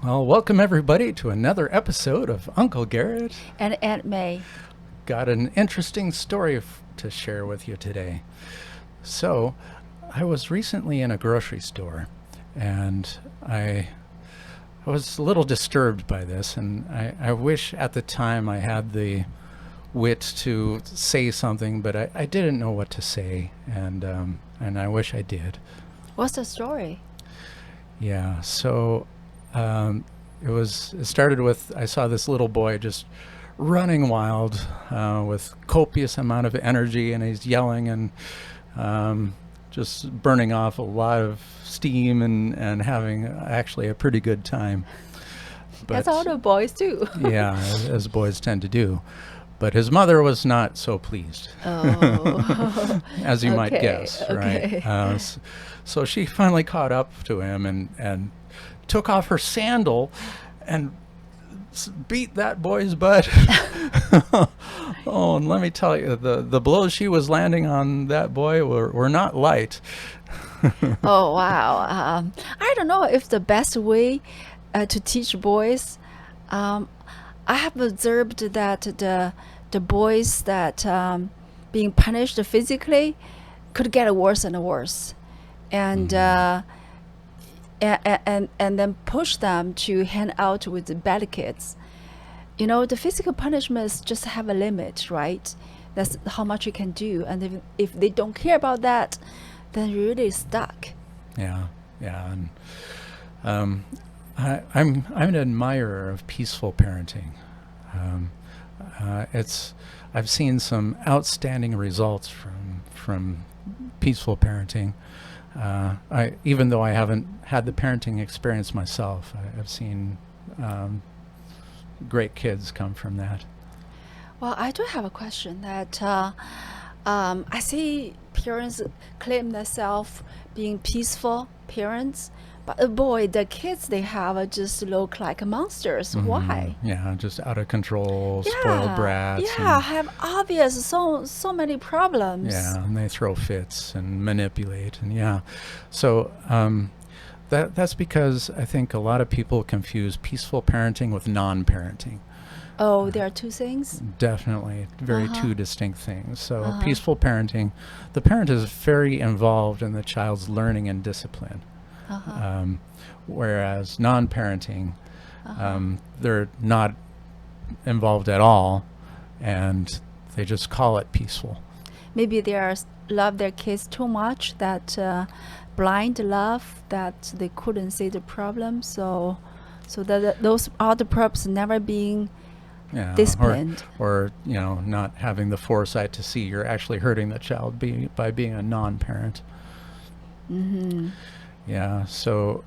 Well, welcome everybody to another episode of Uncle Garrett. And Aunt May. Got an interesting story to share with you today. So, I was recently in a grocery store and I was a little disturbed by this, and I wish at the time I had the wit to say something, but I didn't know what to say, and I wish I did. What's the story? Yeah, so it started with I saw this little boy just running wild with copious amount of energy, and he's yelling and just burning off a lot of steam and having actually a pretty good time. But That's all the boys do. yeah, as boys tend to do. But his mother was not so pleased, Oh. as you might Okay, guess, okay. right? So she finally caught up to him and took off her sandal and beat that boy's butt. Oh, and let me tell you, the blows she was landing on that boy were not light. Oh, wow. I don't know if the best way to teach boys. I have observed that the boys that being punished physically could get worse and worse, and and then push them to hang out with the bad kids. You know, the physical punishments just have a limit, right? That's how much you can do, and if they don't care about that, then you're really stuck. Yeah, and I'm an admirer of peaceful parenting. I've seen some outstanding results from peaceful parenting. Even though I haven't had the parenting experience myself, I've seen great kids come from that. Well, I do have a question that I see parents claim themselves being peaceful parents, but boy, the kids they have just look like monsters. Why? Yeah, just out of control, spoiled brats. Yeah, have obvious so many problems. Yeah, and they throw fits and manipulate, and yeah. So that's because I think a lot of people confuse peaceful parenting with non-parenting. Oh, there are two things. Definitely, very two distinct things. So peaceful parenting, the parent is very involved in the child's learning and discipline. Whereas non-parenting, they're not involved at all, and they just call it peaceful. Maybe they love their kids too much, that blind love that they couldn't see the problem. So that those other problems never being disciplined. Or not having the foresight to see you're actually hurting the child by being a non-parent. Yeah, so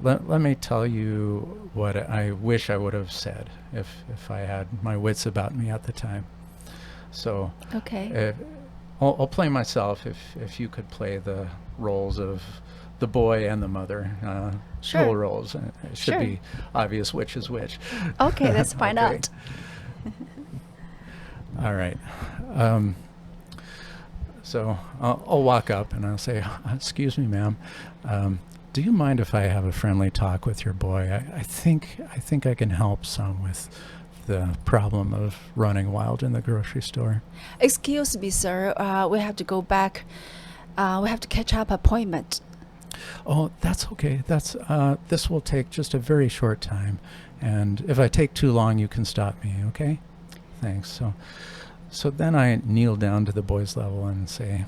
let me tell you what I wish I would have said if I had my wits about me at the time. So Okay. I'll play myself if you could play the roles of the boy and the mother. Sure. Dual roles. It should Sure. be obvious which is which. Okay, let's find Okay. out. All right. So I'll walk up and I'll say, "Excuse me, ma'am. Do you mind if I have a friendly talk with your boy? I think I can help some with the problem of running wild in the grocery store." Excuse me, sir. We have to go back. We have to catch up appointment. Oh, that's okay. This will take just a very short time, and if I take too long, you can stop me. Okay? Thanks. So then I kneel down to the boy's level and say,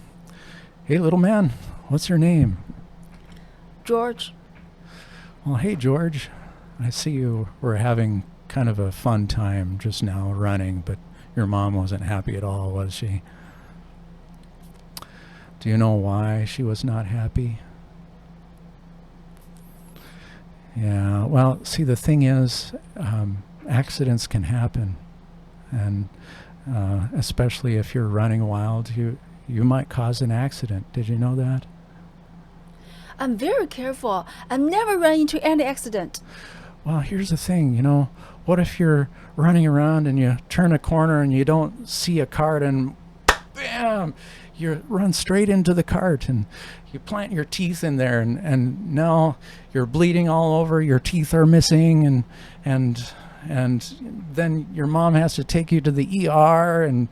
"Hey, little man, what's your name?" George. "Well, hey, George, I see you were having kind of a fun time just now running, but your mom wasn't happy at all, was she?" "Do you know why she was not happy?" "Yeah, well, see, the thing is, accidents can happen, and especially if you're running wild, you might cause an accident. Did you know that?" I'm very careful. I've never run into any accident. "Well, here's the thing, what if you're running around and you turn a corner and you don't see a cart and bam, you run straight into the cart and you plant your teeth in there, and now you're bleeding all over, your teeth are missing, and then your mom has to take you to the ER, and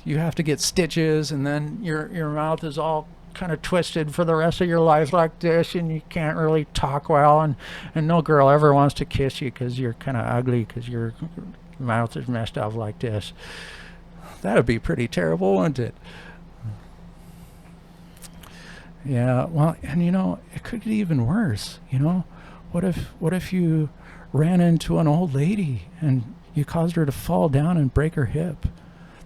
you have to get stitches, and then your mouth is all kind of twisted for the rest of your life like this, and you can't really talk well, and no girl ever wants to kiss you because you're kind of ugly because your mouth is messed up like this. That'd be pretty terrible, wouldn't it? Yeah, well, and it could get even worse. What if you ran into an old lady and you caused her to fall down and break her hip?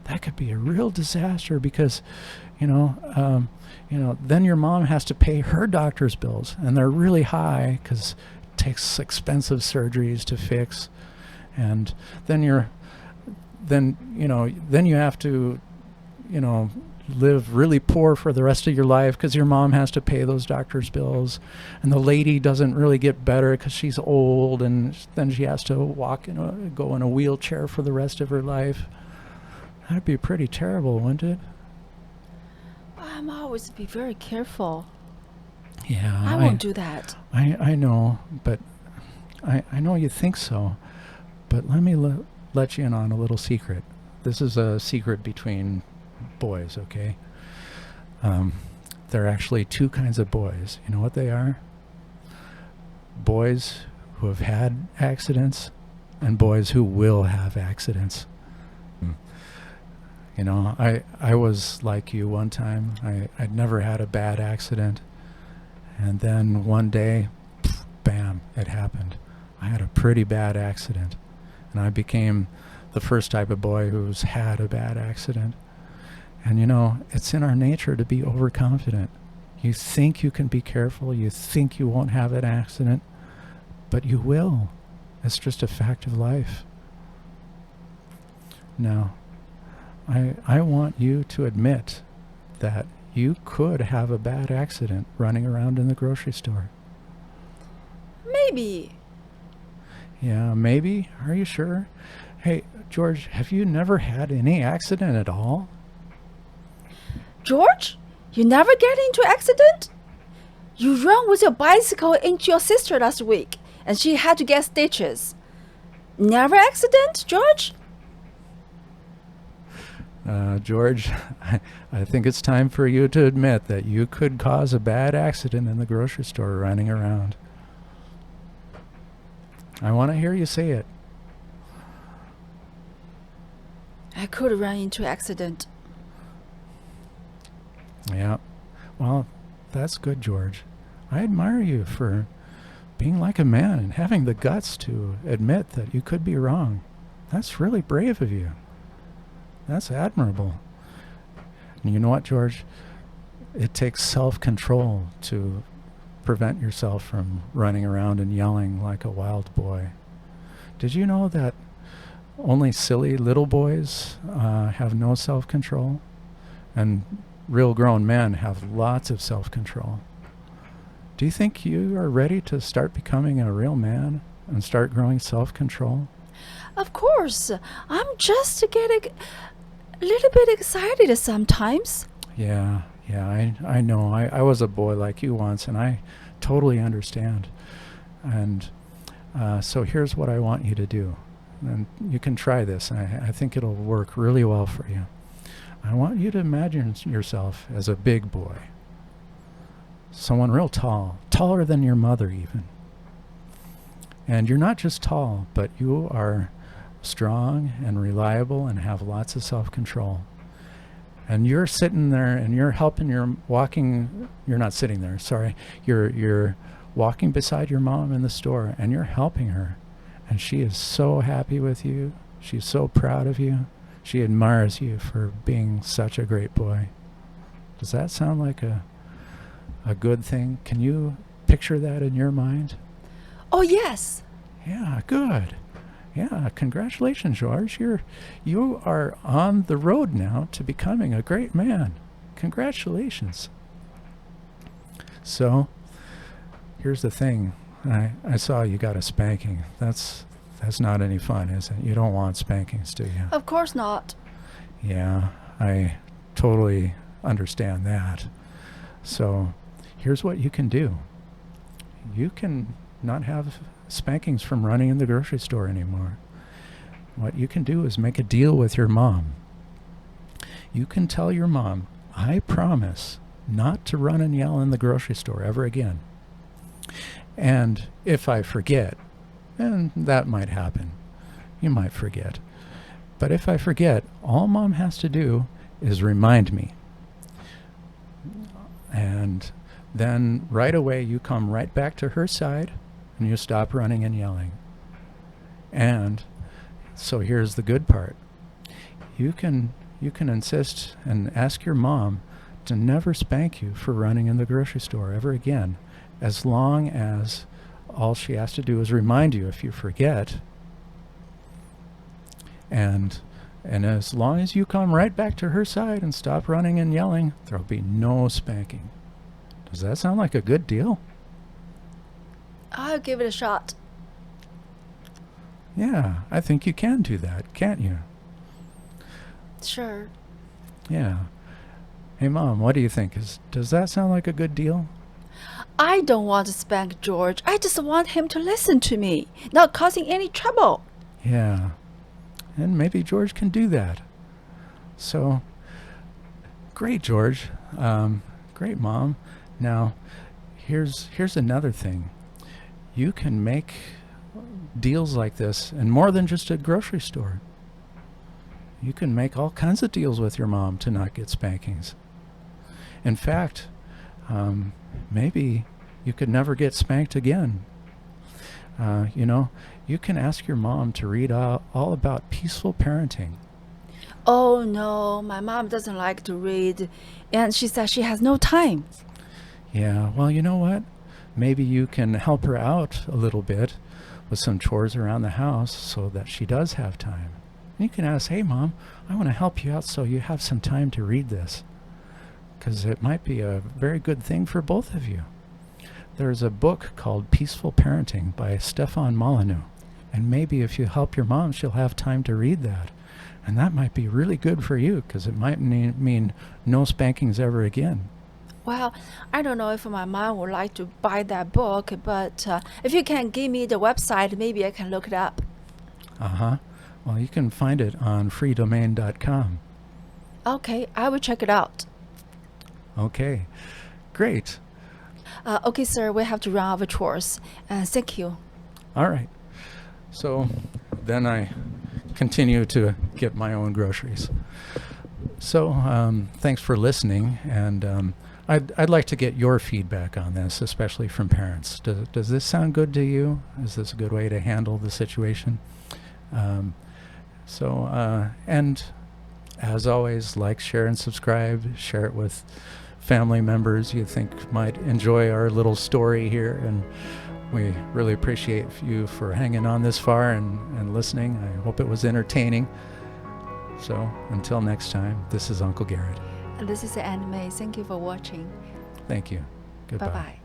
That could be a real disaster because then your mom has to pay her doctor's bills, and they're really high because it takes expensive surgeries to fix. And then you have to, live really poor for the rest of your life because your mom has to pay those doctor's bills, and the lady doesn't really get better because she's old, and then she has to go in a wheelchair for the rest of her life. That'd be pretty terrible, wouldn't it? I'm always be very careful. Yeah, I won't do that. I know, but I know you think so, but let me let you in on a little secret. This is a secret between boys, okay? There are actually two kinds of boys. You know what they are? Boys who have had accidents and boys who will have accidents. I was like you one time. I'd never had a bad accident. And then one day, bam, it happened. I had a pretty bad accident. And I became the first type of boy who's had a bad accident. And it's in our nature to be overconfident. You think you can be careful. You think you won't have an accident. But you will. It's just a fact of life. Now, I want you to admit that you could have a bad accident running around in the grocery store. Maybe. Yeah, maybe? Are you sure? Hey, George, have you never had any accident at all? George, you never get into accident? You ran with your bicycle into your sister last week, and she had to get stitches. Never accident, George? George, I think it's time for you to admit that you could cause a bad accident in the grocery store running around. I want to hear you say it. I could run into accident. Yeah. Well, that's good, George. I admire you for being like a man and having the guts to admit that you could be wrong. That's really brave of you. That's admirable. And you know what, George? It takes self-control to prevent yourself from running around and yelling like a wild boy. Did you know that only silly little boys have no self-control? And real grown men have lots of self-control. Do you think you are ready to start becoming a real man and start growing self-control? Of course. I'm just getting a little bit excited sometimes. Yeah, I know. I was a boy like you once, and I totally understand. And so here's what I want you to do. And you can try this. I think it'll work really well for you. I want you to imagine yourself as a big boy. Someone real tall, taller than your mother even. And you're not just tall, but you are strong and reliable and have lots of self-control. And you're sitting there and you're helping you're not sitting there, sorry. You're walking beside your mom in the store and you're helping her. And she is so happy with you. She's so proud of you. She admires you for being such a great boy. Does that sound like a good thing? Can you picture that in your mind? Oh, yes. Yeah, good. Yeah, congratulations, George. You are on the road now to becoming a great man. Congratulations. So, here's the thing. I saw you got a spanking. That's not any fun, is it? You don't want spankings, do you? Of course not. Yeah, I totally understand that. So here's what you can do. You can not have spankings from running in the grocery store anymore. What you can do is make a deal with your mom. You can tell your mom, I promise not to run and yell in the grocery store ever again. And if I forget, and that might happen, you might forget. But if I forget, all Mom has to do is remind me. And then right away you come right back to her side and you stop running and yelling. And so here's the good part. You can insist and ask your mom to never spank you for running in the grocery store ever again, as long as all she has to do is remind you if you forget. And as long as you come right back to her side and stop running and yelling, there'll be no spanking. Does that sound like a good deal? I'll give it a shot. Yeah, I think you can do that, can't you? Sure. Yeah. Hey, Mom, what do you think? Does that sound like a good deal? I don't want to spank George. I just want him to listen to me, not causing any trouble. Yeah. And maybe George can do that. So, great, George. Great, Mom. Now, here's another thing. You can make deals like this in more than just a grocery store. You can make all kinds of deals with your mom to not get spankings. In fact, maybe you could never get spanked again. You can ask your mom to read all about peaceful parenting. Oh no, my mom doesn't like to read, and she says she has no time. Yeah, well, you know what? Maybe you can help her out a little bit with some chores around the house so that she does have time. And you can ask, hey, Mom, I want to help you out so you have some time to read this, because it might be a very good thing for both of you. There's a book called Peaceful Parenting by Stefan Molyneux, and maybe if you help your mom, she'll have time to read that. And that might be really good for you, because it might mean no spankings ever again. Well, I don't know if my mom would like to buy that book, but if you can give me the website, maybe I can look it up. Uh-huh. Well, you can find it on freedomain.com. Okay, I will check it out. Okay, great. Okay, sir, we have to run our chores. Thank you. All right. So then I continue to get my own groceries. So thanks for listening, and I'd like to get your feedback on this, especially from parents. Does this sound good to you? Is this a good way to handle the situation? And as always, like, share, and subscribe. Share it with family members you think might enjoy our little story here. And we really appreciate you for hanging on this far and listening. I hope it was entertaining. So until next time, this is Uncle Garrett. And this is Anime. Thank you for watching. Thank you. Goodbye. Bye-bye.